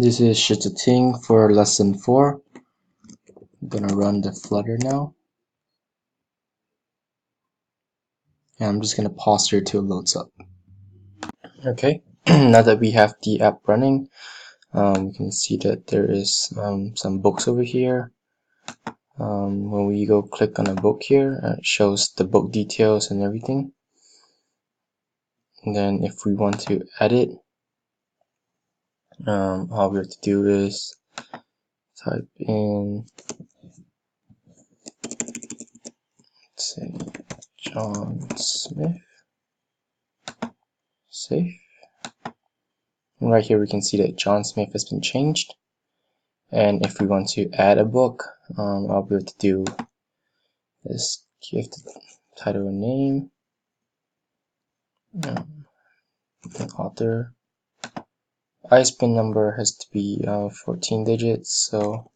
This is Ting for lesson 4. I'm gonna run the Flutter now. And I'm just gonna pause here till it loads up. Okay, now that we have the app running, we can see that there is some books over here. When we go click on a book here, it shows the book details and everything. And then if we want to edit, all we have to do is type in, let's say, John Smith, save. And right here we can see that John Smith has been changed. And if we want to add a book, all we have to do is give the title a name, an author. ISBN number has to be 14 digits, so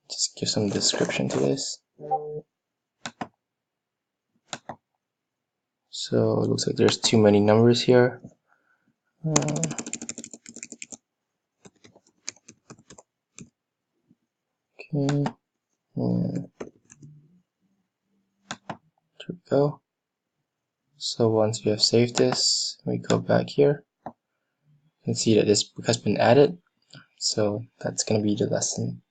just give some description to this. So it looks like there's too many numbers here. Okay, and there we go. So once we have saved this, we go back here. You can see that this book has been added. So that's going to be the lesson.